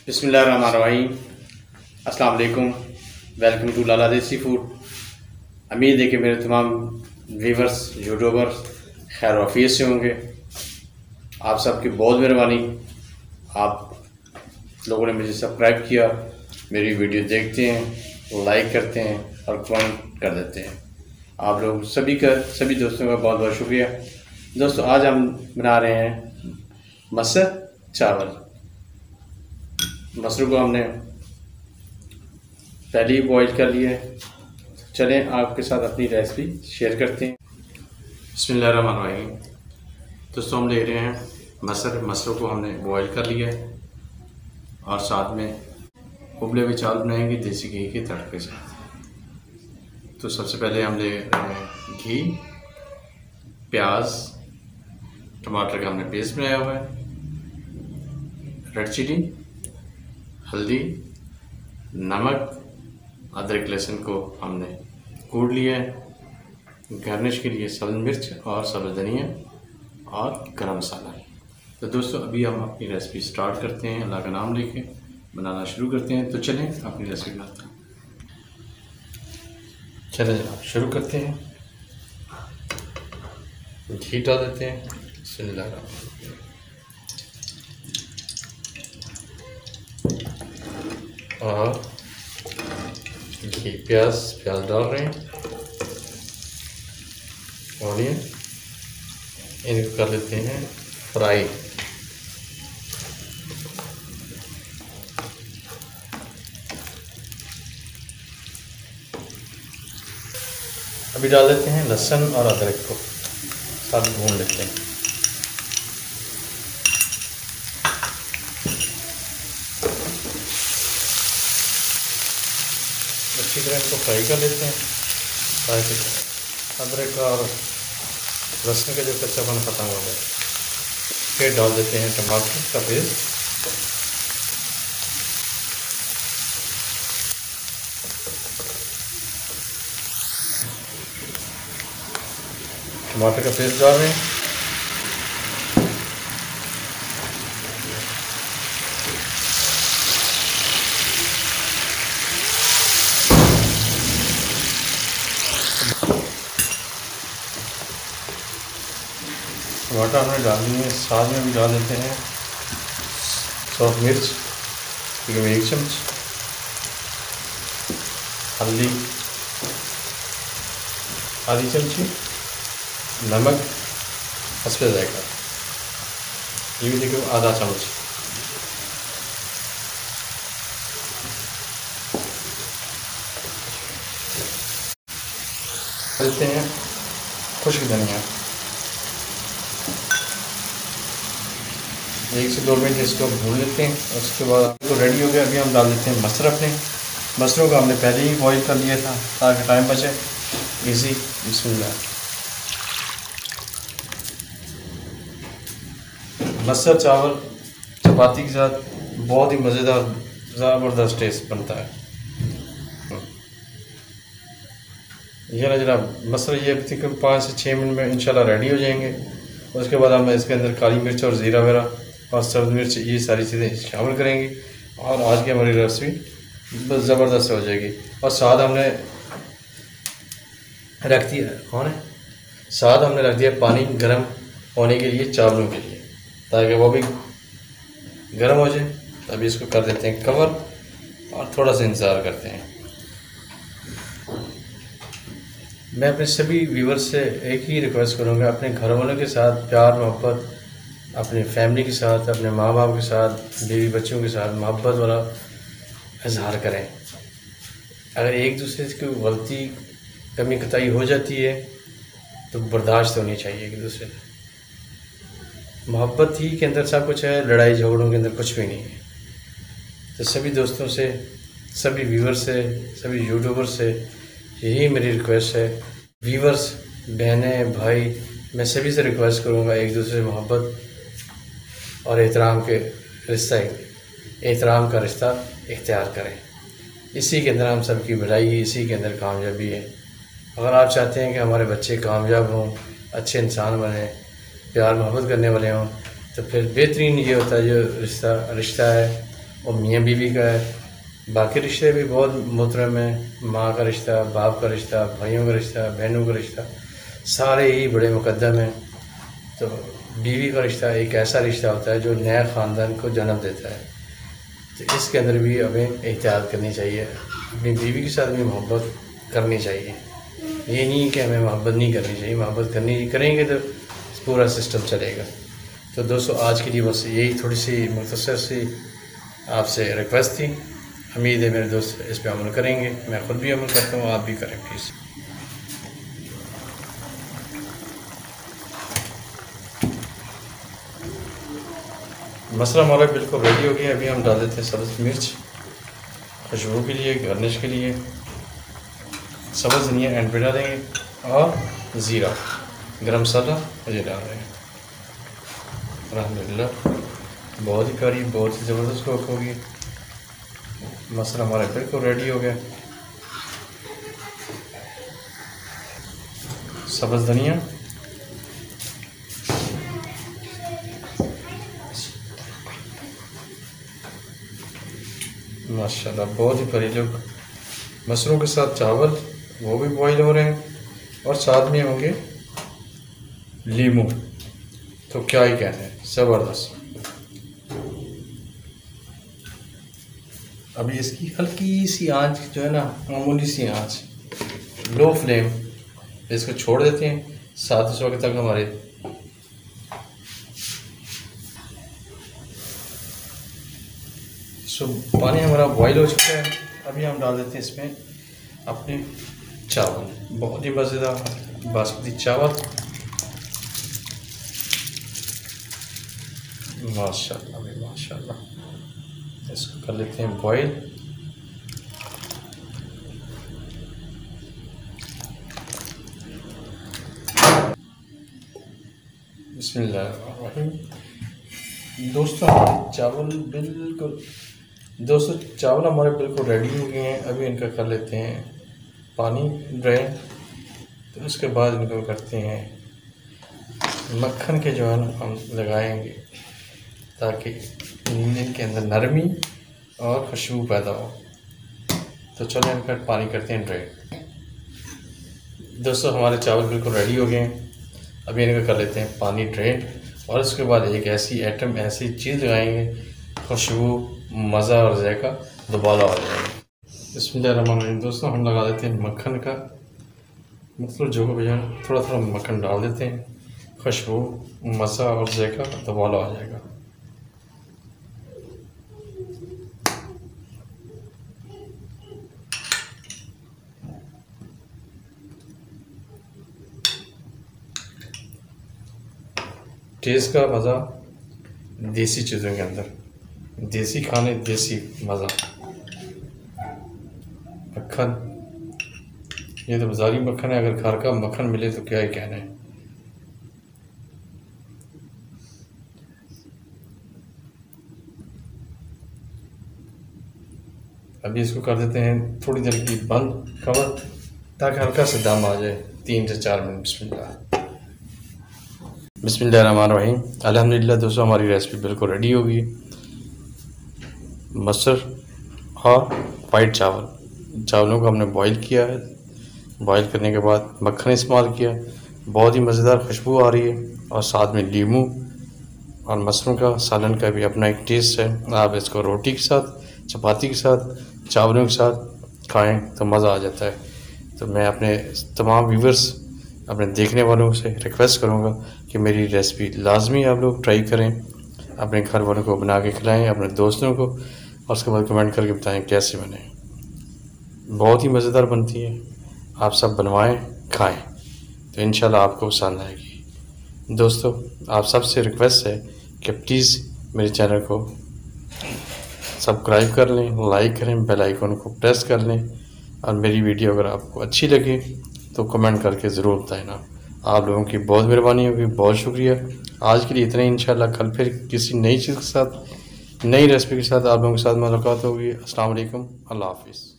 बिस्मिल्लाहिर्रहमानिर्रहीम। अस्सलाम वालेकुम। वेलकम टू लाला देसी फूड। उम्मीद है कि मेरे तमाम व्यूवर्स यूट्यूबर्स खैर वाफियत से होंगे। आप सबकी बहुत मेहरबानी, आप लोगों ने मुझे सब्सक्राइब किया, मेरी वीडियो देखते हैं, लाइक करते हैं और कमेंट कर देते हैं। आप लोग सभी दोस्तों का बहुत बहुत शुक्रिया। दोस्तों, आज हम बना रहे हैं मसर चावल। मसरूं को हमने पहले ही बॉईल कर लिया है। चलें आपके साथ अपनी रेसिपी शेयर करते हैं। बिस्मिल्लाहिर्रहमानिर्रहीम। दोस्तों, हम ले रहे हैं मसरों को हमने बॉईल कर लिया है और साथ में उबले हुए चावल बनाएंगे देसी घी के तड़के के साथ। तो सबसे पहले हम ले रहे हैं घी, प्याज, टमाटर का हमने पेस्ट बनाया हुआ है, रेड चिली, हल्दी, नमक, अदरक लहसुन को हमने कूट लिया है। गार्निश के लिए सब्ज़ मिर्च और सब्ज़ धनिया और गरम मसाला। तो दोस्तों, अभी हम अपनी रेसिपी स्टार्ट करते हैं। अल्लाह का नाम लेके बनाना शुरू करते हैं। तो चलें अपनी रेसिपी बनाते हैं। चलें जनाब, शुरू करते हैं। घी डाल देते हैं। और घी प्याज डाल रहे हैं, ऑनियन, इनको कर लेते हैं फ्राई। अभी डाल देते हैं लहसुन और अदरक को, साथ भून लेते हैं। अच्छी तरह इनको फ्राई कर लेते हैं ताकि अदरक और लहसुन का जो कच्चापन ख़त्म हो जाए। फिर डाल देते हैं टमाटर का पेस्ट, डाल रहे हैं। टमाटर हमने डाल दिए हैं। साथ में भी डाल देते हैं सौंफ मिर्च, तकरीबन 1 चम्मच, हल्दी आधी चमची, नमक हस्बे जायका, ये भी देखो आधा चम्मच। देते हैं खुश्क धनिया। 1 से 2 मिनट इसको भून लेते हैं। उसके बाद तो रेडी हो गया। अभी हम डाल देते हैं मसर। अपने मसरों को हमने पहले ही बॉईल कर लिया था ताकि टाइम बचे। इजी। बिस्मिल्लाह। मसर चावल चपाती के साथ बहुत ही मज़ेदार ज़बरदस्त टेस्ट बनता है। ये ना जनाब, मसर ये तकरीबन 5 से 6 मिनट में इंशाल्लाह रेडी हो जाएंगे। उसके बाद हम इसके अंदर काली मिर्च और ज़ीरा वगैरह और सब्ज़ मिर्च ये सारी चीज़ें शामिल करेंगे और आज की हमारी रेसिपी बस ज़बरदस्त हो जाएगी। और साथ हमने रख दिया पानी गर्म होने के लिए चावलों के लिए, ताकि वो भी गर्म हो जाए। तभी इसको कर देते हैं कवर और थोड़ा सा इंतज़ार करते हैं। मैं अपने सभी व्यूवर्स से एक ही रिक्वेस्ट करूँगा, अपने घर वालों के साथ प्यार मोहब्बत, अपनी फैमिली के साथ, अपने माँ बाप के साथ, बीवी बच्चों के साथ मोहब्बत वाला इजहार करें। अगर एक दूसरे की गलती कमी कताई हो जाती है तो बर्दाश्त होनी चाहिए एक दूसरे से। मोहब्बत ही के अंदर सब कुछ है, लड़ाई झगड़ों के अंदर कुछ भी नहीं है। तो सभी दोस्तों से, सभी व्यूवर्स से, सभी यूट्यूबर्स से यही मेरी रिक्वेस्ट है। व्यूवर्स, बहनें, भाई, मैं सभी से रिक्वेस्ट करूँगा एक दूसरे से मोहब्बत और एहतराम का रिश्ता इख्तियार करें। इसी के अंदर हम सब की भलाई है, इसी के अंदर कामयाबी है। अगर आप चाहते हैं कि हमारे बच्चे कामयाब हों, अच्छे इंसान बने, प्यार मोहब्बत करने वाले हों, तो फिर बेहतरीन ये होता है जो रिश्ता है और मियाँ बीवी का है। बाकी रिश्ते भी बहुत मोहतरम हैं, माँ का रिश्ता, बाप का रिश्ता, भाइयों का रिश्ता, बहनों का रिश्ता, सारे ही बड़े मुकद्दम हैं। तो बीवी का रिश्ता एक ऐसा रिश्ता होता है जो नया ख़ानदान को जन्म देता है। तो इसके अंदर भी हमें एहतियात करनी चाहिए, अपनी बीवी के साथ भी मोहब्बत करनी चाहिए। ये नहीं कि हमें मोहब्बत नहीं करनी चाहिए, मोहब्बत करेंगे तो पूरा सिस्टम चलेगा। तो दोस्तों आज के लिए बस यही थोड़ी सी मुख्तसर सी आपसे रिक्वेस्ट थी। उम्मीद है मेरे दोस्त इस पे अमल करेंगे, मैं ख़ुद भी अमल करता हूँ, आप भी करें प्लीज़। मसाला हमारा बिल्कुल रेडी हो गया। अभी हम डाल देते हैं सब्ज़ मिर्च खुशबू के लिए, गार्निश के लिए। सब्ज़ धनिया एंड पे डालेंगे और ज़ीरा, गरम मसाला ये डाल रहे हैं। अल्हम्दुलिल्लाह बहुत ही प्यारी, बहुत ही ज़बरदस्त कुक होगी। मसाला हमारा बिल्कुल रेडी हो गया। सब्ज़ धनिया, माशाल्लाह बहुत ही प्यारी लुक। मसरूम के साथ चावल वो भी बॉईल हो रहे हैं और साथ में होंगे लीमू। तो क्या ही कहना है, ज़बरदस्त। अभी इसकी हल्की सी आंच जो है ना, मामूली सी आंच, लो फ्लेम पे इसको छोड़ देते हैं 7 वक्त तक। हमारे पानी हमारा बॉईल हो चुका है। अभी हम डाल देते हैं इसमें अपने चावल, बहुत ही मज़ेदार बासमती चावल। माशाल्लाह भाई माशाल्लाह। इसको कर लेते हैं बॉईल। बिस्मिल्लाहिर्रहमानिर्रहीम। दोस्तों चावल हमारे बिल्कुल रेडी हो गए हैं। अभी इनका कर लेते हैं पानी ड्रेन। तो उसके बाद इनको करते हैं मक्खन के जो है ना हम लगाएंगे, ताकि इनके अंदर नरमी और खुशबू पैदा हो। तो चलो इनका पानी करते हैं ड्रेन। दोस्तों हमारे चावल बिल्कुल रेडी हो गए हैं। अभी इनका कर लेते हैं पानी ड्रेन और उसके बाद एक ऐसी चीज़ लगाएंगे, खुशबू, मज़ा और जायका दोबारा आ जाएगा। बिस्मिल्लाहिर्रहमानिर्रहीम। दोस्तों हम लगा देते हैं मक्खन का, मतलब जो को थोड़ा थोड़ा मक्खन डाल देते हैं, खुशबू, मज़ा और जायका दोबारा आ जाएगा। टेस्ट का मज़ा देसी चीज़ों के अंदर, देसी खाने, देसी मज़ा। मक्खन, ये तो बाज़ारी मक्खन है, अगर घर का मक्खन मिले तो क्या ही कहना है। अभी इसको कर देते हैं थोड़ी देर की बंद कवर, ताकि हल्का से दम आ जाए, 3 से 4 मिनट। बिस्मिल्लाहिर्रहमानिर्रहीम। अल्हम्दुलिल्लाह दोस्तों हमारी रेसिपी बिल्कुल रेडी होगी। मसर और वाइट चावलों को हमने बॉईल किया है। बॉईल करने के बाद मक्खन इस्तेमाल किया, बहुत ही मज़ेदार खुशबू आ रही है। और साथ में लीमू और मसरूम का सालन का भी अपना एक टेस्ट है। आप इसको रोटी के साथ, चपाती के साथ, चावलों के साथ खाएं तो मज़ा आ जाता है। तो मैं अपने तमाम व्यूवर्स, अपने देखने वालों से रिक्वेस्ट करूंगा कि मेरी रेसिपी लाजमी आप लोग ट्राई करें, अपने घर वालों को बना के खिलाएं, अपने दोस्तों को, और उसके बाद कमेंट करके बताएं कैसे बने। बहुत ही मज़ेदार बनती है, आप सब बनवाएं, खाएं तो इंशाल्लाह आपको पसंद आएगी। दोस्तों आप सबसे रिक्वेस्ट है कि प्लीज़ मेरे चैनल को सब्सक्राइब कर लें, लाइक करें, बेल आइकन को प्रेस कर लें, और मेरी वीडियो अगर आपको अच्छी लगे तो कमेंट करके ज़रूर बताएं ना। आप लोगों की बहुत मेहरबानी होगी, बहुत शुक्रिया। आज के लिए इतना ही। इंशाल्लाह कल फिर किसी नई चीज़ के साथ, नई रेसिपी के साथ आप लोगों के साथ मुलाकात होगी। अस्सलाम वालेकुम, अल्लाह हाफिज़।